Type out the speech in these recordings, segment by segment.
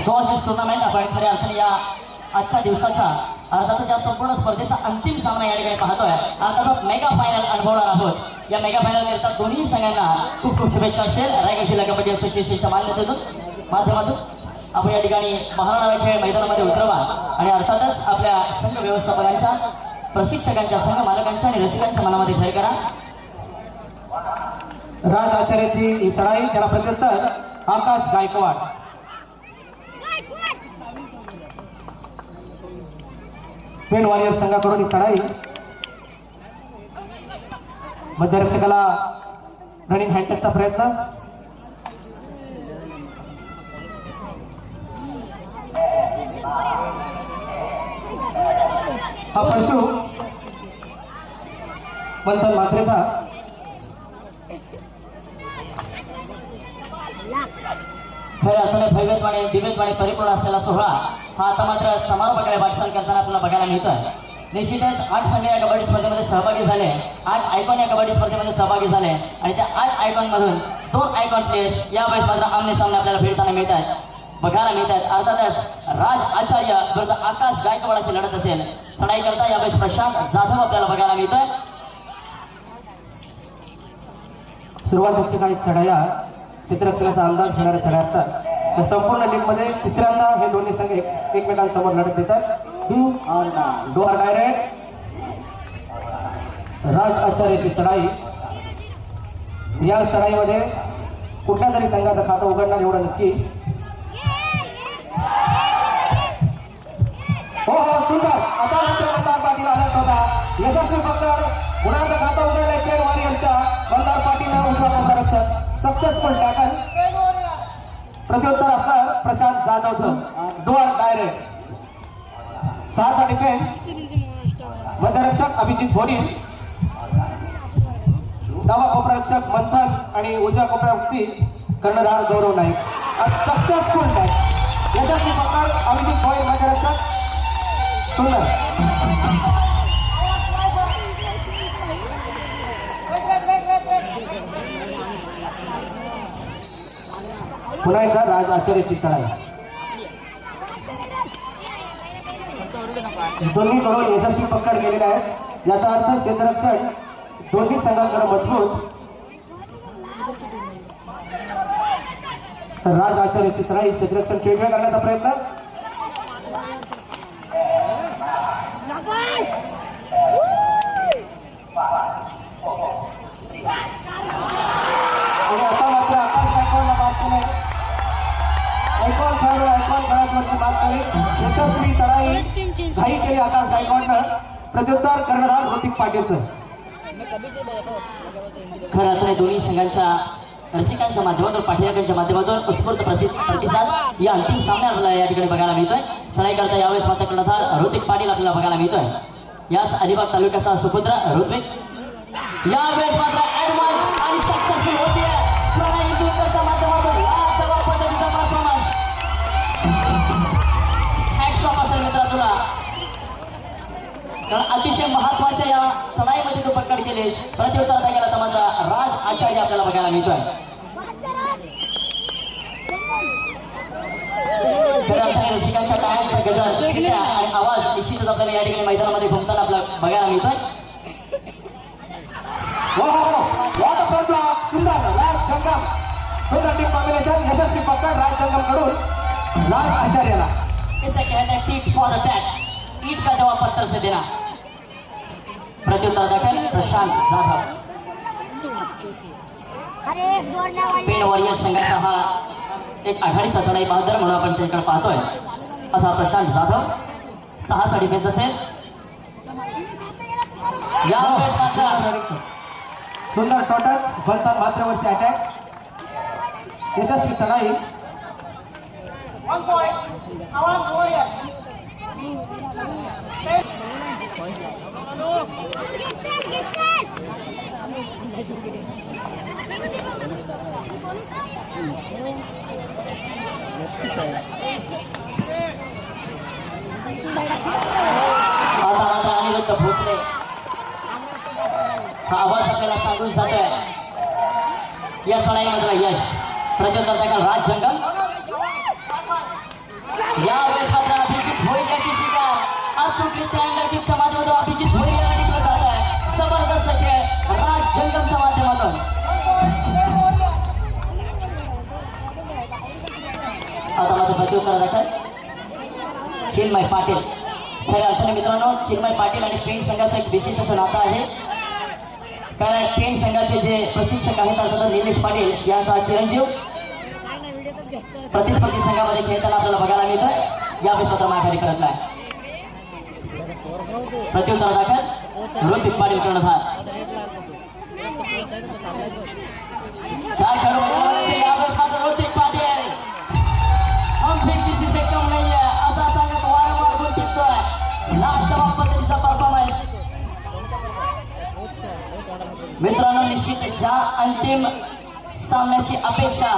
Gorgeous tournament आपण खऱ्या अर्थाने या आजच्या दिवसाचा अर्थातच या संपूर्ण स्पर्धेचा अंतिम सामना या ठिकाणी पाहतोय. अर्थातच मेगा फायनल अनुभवणार आहोत. या मेगा फायनल करता दोन्ही संघांना खूप खूप शुभेच्छा असेल. रायगड जिल्हा कबड्डी असोसिएशनच्या माध्यमातून आपण या ठिकाणी महाराणा खेळ मैदानामध्ये उतरवा आणि अर्थातच आपल्या संघ व्यवस्थापकांच्या, प्रशिक्षकांच्या, संघ मालकांच्या आणि रसिकांच्या मनामध्ये घर करा. राज आचार्याची ही चढाई, त्याला प्रत्युत्तर आकाश गायकवाड. पेन वॉरियर संघाकडून ही चढाई. मध्यरक्षकाला रनिंग हँडटचचा प्रयत्न. हा परशु मंथन मात्रेचा. खऱ्या अर्थाने भव्यत्वाने दिव्यत्वाने परिपूर्ण असलेला सोहळा हा आता मात्र समारोपाकडे वाटचाल करताना आपल्याला बघायला मिळतोय. निश्चितच 8 संघ या कबड्डी स्पर्धेमध्ये सहभागी झाले, 8 आयकॉन या कबड्डी स्पर्धेमध्ये सहभागी झाले आणि त्या 8 आयकॉन मधून 2 आयकॉन प्लेयर्स यावेळेस मात्र आमने सामने आपल्याला फिरताना मिळतात, बघायला मिळतात. अर्थातच राज आचार्य विरुद्ध आकाश गायकवाडाची लढत असेल. चढाई करता यावेळेस प्रशांत जाधव आपल्याला बघायला मिळतोय. सुरुवातीच्या काही चढाया क्षेत्ररक्षणाचा अंदाज घेणाऱ्या चढाया असतात. तर संपूर्ण लीग मध्ये तिसऱ्यांदा हे दोन्ही संघ एकमेकांसमोर लढत देतात. Do or direct. राज आचार्याची चढाई. या चढाईमध्ये कुठल्या तरी संघाचं खातं उघडणार एवढं नक्की. हो हो सुंदर. आता मंदार पाटील आलाच होता. यशस्वी पकड. गुणाचं खातं उघडलंय पेन वॉरियरच्या मंदार पाटील उजवा कोपरारक्षक. Successful tackle. प्रत्युत्तर असणार प्रशांत जाधवचं. Do or direct. 6 डिफेन्स. मध्यरक्षक अभिजित भोरी, डावा कोपरारक्षक मंथन आणि उजव्या कोपरावरती कर्णधार गौरव नाईक. Successful tackle. यशस्वी पकड अभिजित भोईर मध्यरक्षक. सुंदर. पुन्हा एकदा राज आचार्याची चढाई. दोन्ही कडून यशस्वी पकड केलेला आहे. याचा अर्थ क्षेत्ररक्षण दोन्ही संघांकडे मजबूत. तर राज आचार्याची चढाई. क्षेत्ररक्षण खेळखेळ करण्याचा प्रयत्न. आणि आता मात्र आकाश गायकवाडला बाद केले. आयकॉन खेळाडूवरती बाद केली. यशस्वी चढाई घाई केली आकाश गायकवाडनं. प्रत्युत्तर कर्णधार ऋतिक पाटीलचं. खरं अर्थाने दोन्ही संघांच्या रसिकांच्या माध्यमातून, पाठीराखांच्या माध्यमातून उत्स्फूर्त प्रतिसाद या अंतिम सामन्याला या ठिकाणी बघायला मिळतोय. चढाई करता यावेळेस मात्र कर्णधार ऋतिक पाटील आपल्याला बघायला मिळतोय. याच अलिबाग तालुक्याचा सुपुत्र ऋत्विक यावेळेस मात्र ऍडव्हान्स आणि सक्सेसफुल होते. माध्यमातून पद्धतीचा परफॉर्मन्स. हॅट्स ऑफ असेल मित्रा तुला, कारण अतिशय महत्वाच्या या चढाईमध्ये तू पकड केलीस. प्रत्युत्तर गेला तर मात्र राज आचार्य आपल्याला बघायला मिळतोय. रसिकांच्या टाळ्यांचा गजर, शिट्या आणि आवाज निश्चितच आपल्याला या ठिकाणी मैदानामध्ये घुमताना आपल्याला बघायला मिळतोय. यशस्वी पकड राज जंगम कडून राज आचार्याला. इसे कहते हैं टीट फॉर द टैट. ईट का जवाब पत्थर से देना. प्रत्युत्तर दाखल प्रशांत जाधव. पेन वॉरियर संघाचा हा एक आघाडीचा चढाई बहादर म्हणून आपण त्याच्याकडे पाहतोय. असा प्रशांत जाधव. 6 डिफेन्स असेल. यावेळेस मात्र सुंदर शॉटच. फलता मात्रेवरती अटॅक. यशस्वी चढाई. आता अनिरुद्ध भोसले हा आवाज आपल्याला सांगून जातोय. या चढाईमधला यश. प्रत्युत्तर दाखल राज जंगम. अचूकरित्या अँगल किकच्या माध्यमातून अभिजित भोईर यांना टिकलं जात आहे. जबरदस्त खेळ राज जंगमच्या माध्यमातून. आता माझं प्रत्युत्तर दाखल चिन्मय पाटील. खऱ्या अर्थाने मित्रांनो चिन्मय पाटील आणि पेंट संघाचं एक विशेष असं नातं आहे. कारण पेंट संघाचे जे प्रशिक्षक आहेत अर्थात निलेश पाटील यांचा चिरंजीव प्रतिस्पर्धी संघामध्ये खेळताना आपल्याला बघायला मिळतं. या विश्वाचा माघारी करत नाही. प्रत्युत्तर दाखल ऋतिक पाटील कर्णधार. 4 खेळाडू मैदानामध्ये यावेळेस मात्र ऋतिक पाटील हम फिर किसी से कम नहीं है असा सांगत वारंवार गुण टिकतोय. लाजवाब पद्धतीचा परफॉर्मन्स. मित्रांनो निश्चित ज्या अंतिम सामन्याची अपेक्षा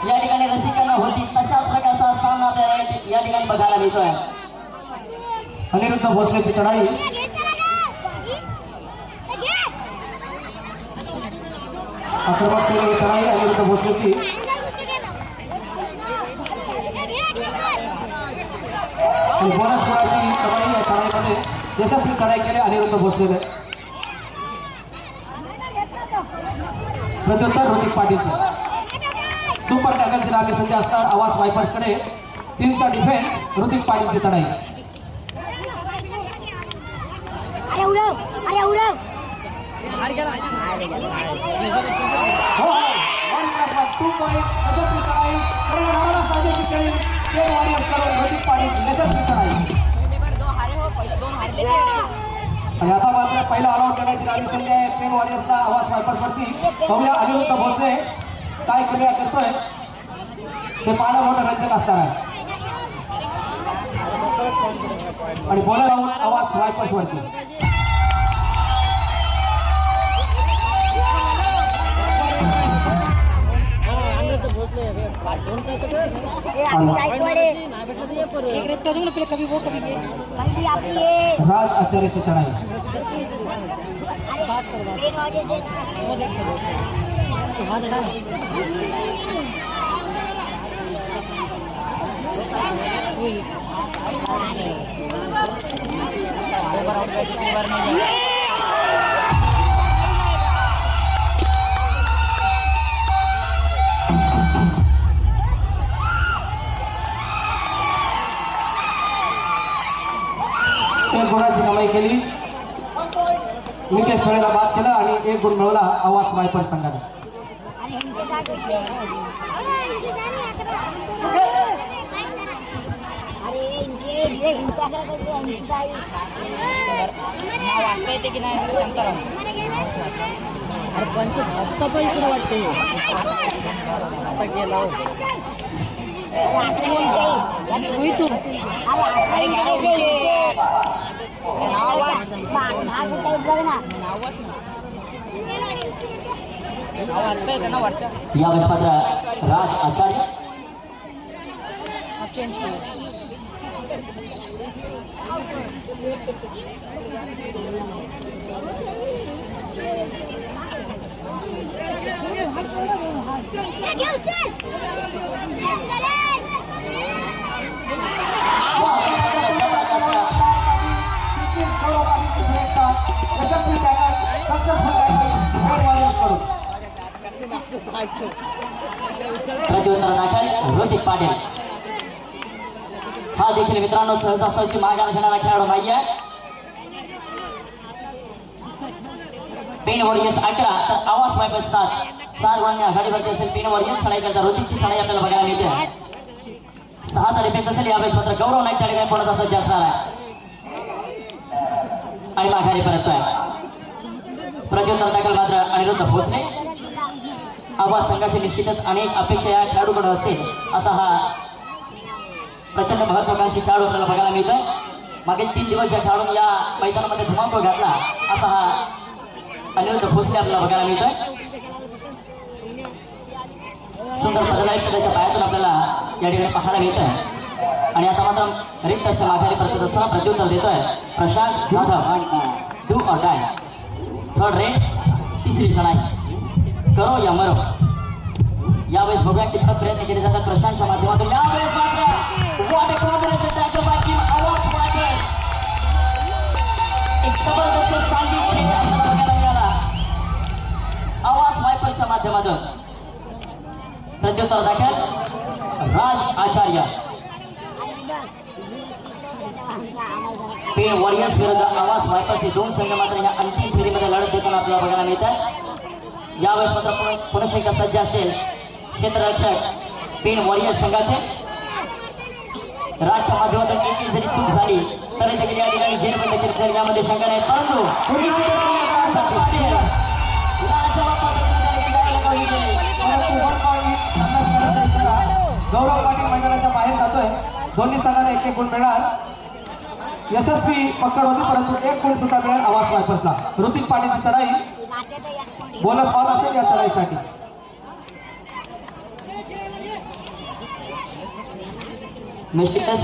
या ठिकाणी रसिकांना होती तशाच प्रकारचा सामना आपल्याला या ठिकाणी बघायला मिळतोय. अनिरुद्ध भोसलेची चढाई आक्रमक केलेली चढाई अनिरुद्ध भोसलेची आणि बोनस गुणाची चढाई या चढाईमध्ये यशस्वी चढाई केली अनिरुद्ध भोसलेने. प्रत्युत्तर ऋतिक पाटीलचं सुपर टॅकलची लांबी संधी असणार आवाज वायपर्सकडे. 3चा डिफेन्स ऋतिक पाटीलची चढाई. हो 1+2 पॉईंट यशस्वी चढाई साजेची खेळी पेन वॉरियर्स करून ऋतिक पाटील यशस्वी चढाई. आणि आता मात्र पहिला ऑलआउट करण्याची लांबी संधी आहे पेन वॉरियर्सला आवाज वायपर्सवरती. पाहूया अनिरुद्ध भोसले काय क्रिया करतोय ते पाहणं मोठं रंजक असणार आहे. आणि बोला लावून आवाज वायपर्सवरती. राज आचार्यची चढाई. एक गुणाची कमाई केली. निकेश खेळेला बाद केलं आणि 1 गुण मिळवला आवाज वायपर संघाने. वाचता येते की नाही शांताराम अरे पंच हप्ता पण इकडे वाटते आता गेला तू वाचता येते ना वरचा यावेळेस मात्र राज आचार्य चेंज यशस्वी टॅकल सक्सेसफुल टॅकल वॉरियर्स कडून. प्रत्युत्तर दाखल ऋतिक पाटील. हा देखील मित्रांनो सहजासहजी माघार घेणारा खेळाडू नाहीये. पेन वॉरियर्स 11 तर आवाज वायपर्स 7. 4 गुणांनी आघाडीवरती असेल पेन वॉरियर्स. चढाई करता ऋतिकची चढाई आपल्याला बघायला मिळते. 6चा डिफेन्स असेल यावेळेस मात्र गौरव नाईक त्या ठिकाणी पडत असत असणार आहे आणि माघारी परततोय. प्रत्युत्तर दाखल मात्र अनिरुद्ध भोसले. आवाज संघाची निश्चितच अनेक अपेक्षा या खेळाडूकडे असेल असा हा प्रचंड महत्वाकांक्षी खेळाडू आपल्याला बघायला मिळतोय. मागील 3 दिवस ज्या खेळाडून या मैदानामध्ये धुमाकूळ घातला असा हा अनिरुद्ध भोसले आपल्याला बघायला मिळतोय. सुंदर बदलाय त्याच्या पायातून आपल्याला या ठिकाणी पाहायला मिळतोय. आणि आता मात्र रिक्त असे माघारी परतत असताना प्रत्युत्तर देतोय Prashant Jadhav. Do or die. 3rd raid 3री चढाई करो या मरो. यावेळेस बघूया कितपत प्रयत्न केले जातात प्रशांतच्या माध्यमातून. यावेळेस मात्र what a combination tackle by team आवाज वायपर्स. प्रत्युत्तर दाखल राज आचार्य. पेन वॉरियर्स विरुद्ध आवाज वायपर्स हे दोन संघ मात्र या अंतिम फेरीमध्ये लढत देताना आपल्याला बघायला मिळतात. यावेळेस मात्र पुरुष एकदा सज्ज असेल क्षेत्ररक्षक पेन वॉरियर्स संघाचे. राजच्या माध्यमातून एक जरी चूक झाली तरी देखील या ठिकाणी जेल देखील तर यामध्ये शंका नाही. परंतु गौरव पाटील मैदानाच्या बाहेर जातोय. दोन्ही संघांना एक एक गुण मिळणार. यशस्वी पकड होती परंतु एक गुण सुद्धा मिळेल आवाज वायपर्सला. ऋतिक पाटीलची चढाई बोनस पावत असेल या चढाईसाठी. निश्चितच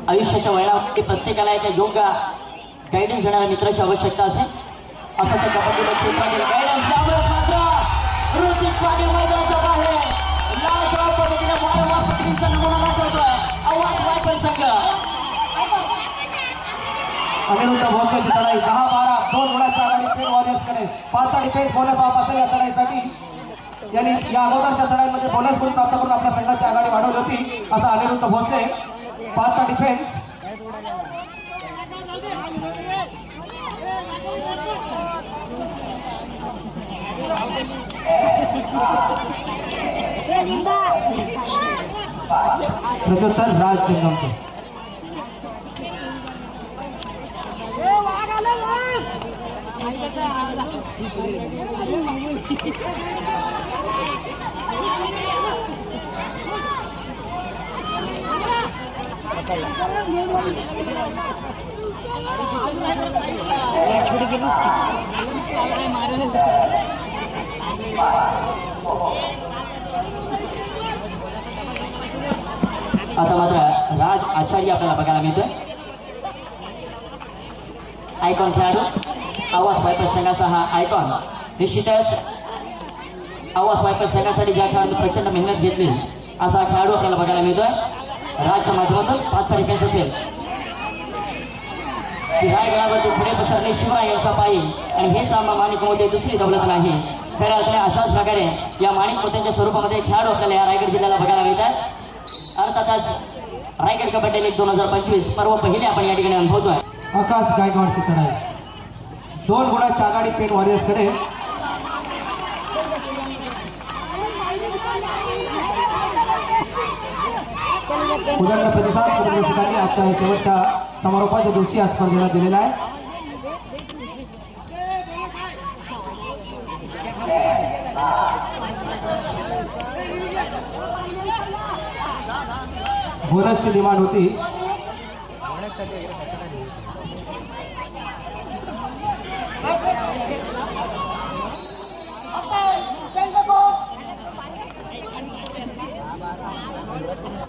आयुष्याच्या वळणावरती प्रत्येकाला एका योग्य गायडन्स देणाऱ्या मित्राची आवश्यकता असेल. असं त्या कबड्डीच्या क्षेत्रातील गायडन्स त्यामुळे मात्र ऋतिक पाटील मैदानाच्या बाहेर लाजवाब पद्धतीने वारंवार पकडींचा नमुना दाखवतोय आवाज वायपर संघ. अनिरुद्ध भोसलेची चढाई 10-12 2 गुणांच्या आघाडी पेन वॉरियर्सकडे. 5चा डिफेन्स बोनस पावत असेल या चढाईसाठी. यांनी या अगोदरच्या चढाईमध्ये बोनस गुण प्राप्त करून आपल्या संघाची आघाडी वाढवली होती. असा अनिरुद्ध भोसले. 5चा डिफेन्स. प्रत्युत्तर राज सिंगमचे. आता मात्र राज आचार्य आपल्याला बघायला मिळतोय. आयकॉन खेळाडू आवाज वायपर संघाचा हा आयकॉन. निश्चितच आवाज वायपर संघासाठी ज्या खेळाडूंनी प्रचंड मेहनत घेतली असा खेळाडू आपल्याला बघायला मिळतोय. राजच्या माध्यमातून 5चा डिफेन्स असेल. रायगडावरती पुढे पसरले शिवराय यांच्या पायी आणि हेच आम्हा माणिक मोते दुसरी दौलत नाही. खऱ्या अर्थाने अशाच प्रकारे या माणिक मोत्यांच्या स्वरूपामध्ये खेळाडू आपल्याला या रायगड जिल्ह्याला बघायला मिळतात. अर्थातच रायगड कबड्डी लीग 2025 पर्व पहिले आपण या ठिकाणी अनुभवतोय. आकाश गायकवाडची चढाई 2 गुणांच्या आघाडी पेन वॉरियर्सकडे. उदंड प्रतिसाद प्रदर्शकांनी आजच्या शेवटच्या समारोपाच्या दिवशी या स्पर्धेला दिलेला आहे. बोनसची डिमांड होती.